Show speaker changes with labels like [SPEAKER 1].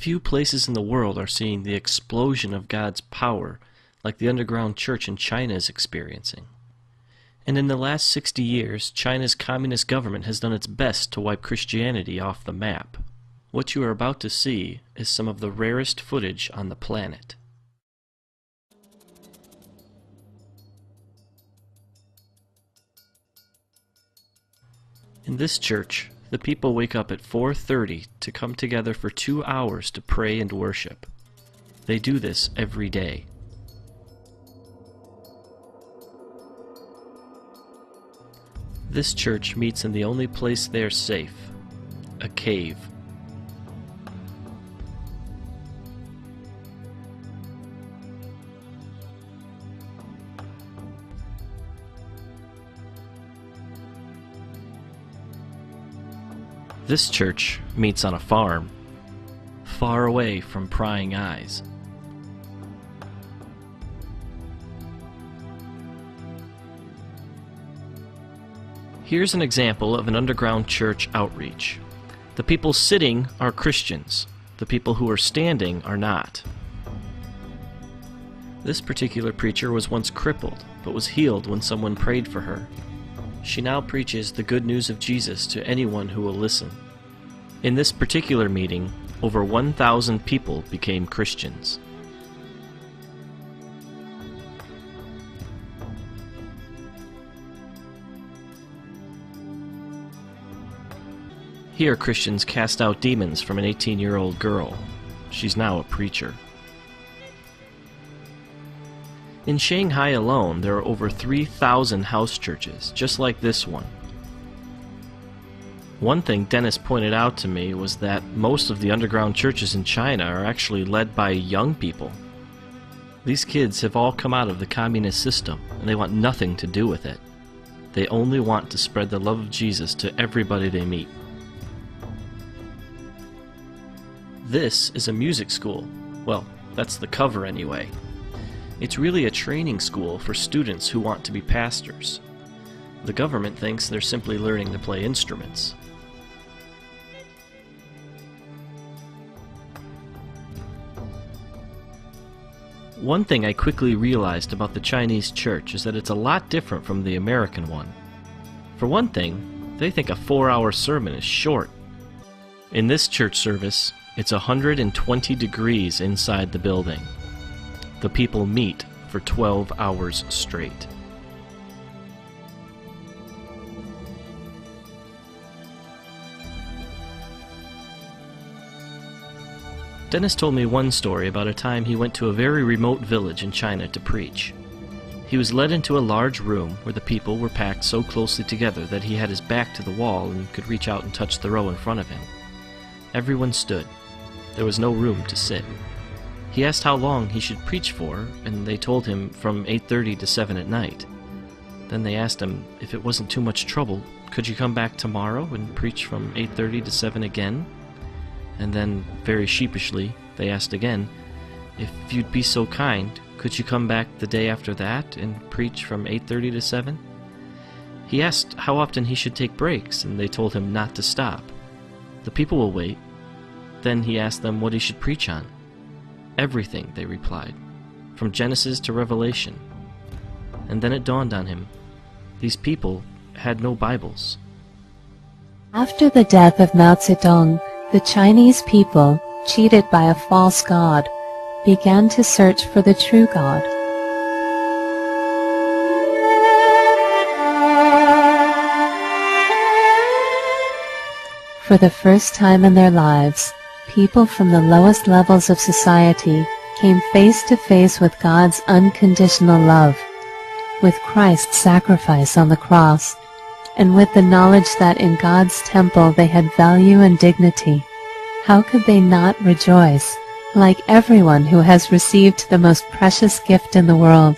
[SPEAKER 1] Few places in the world are seeing the explosion of God's power like the underground church in China is experiencing. And in the last 60 years, China's communist government has done its best to wipe Christianity off the map. What you are about to see is some of the rarest footage on the planet. In this church, the people wake up at 4:30 to come together for 2 hours to pray and worship. They do this every day. This church meets in the only place they are safe, a cave. This church meets on a farm, far away from prying eyes. Here's an example of an underground church outreach. The people sitting are Christians. The people who are standing are not. This particular preacher was once crippled, but was healed when someone prayed for her. She now preaches the good news of Jesus to anyone who will listen. In this particular meeting, over 1,000 people became Christians. Here Christians cast out demons from an 18-year-old girl. She's now a preacher. In Shanghai alone, there are over 3,000 house churches, just like this one. One thing Dennis pointed out to me was that most of the underground churches in China are actually led by young people. These kids have all come out of the communist system, and they want nothing to do with it. They only want to spread the love of Jesus to everybody they meet. This is a music school. Well, that's the cover anyway. It's really a training school for students who want to be pastors. The government thinks they're simply learning to play instruments. One thing I quickly realized about the Chinese church is that it's a lot different from the American one. For one thing, they think a 4-hour sermon is short. In this church service, it's 120 degrees inside the building. The people meet for 12 hours straight. Dennis told me one story about a time he went to a very remote village in China to preach. He was led into a large room where the people were packed so closely together that he had his back to the wall and could reach out and touch the row in front of him. Everyone stood. There was no room to sit. He asked how long he should preach for, and they told him from 8:30 to 7 at night. Then they asked him if it wasn't too much trouble, could you come back tomorrow and preach from 8:30 to 7 again? And then, very sheepishly, they asked again, if you'd be so kind, could you come back the day after that and preach from 8:30 to 7? He asked how often he should take breaks, and they told him not to stop. The people will wait. Then he asked them what he should preach on. Everything, they replied, from Genesis to Revelation. And then it dawned on him, these people had no Bibles.
[SPEAKER 2] After the death of Mao Zedong, the Chinese people, cheated by a false god, began to search for the true God. For the first time in their lives, people from the lowest levels of society came face to face with God's unconditional love, with Christ's sacrifice on the cross, and with the knowledge that in God's temple they had value and dignity. How could they not rejoice, like everyone who has received the most precious gift in the world?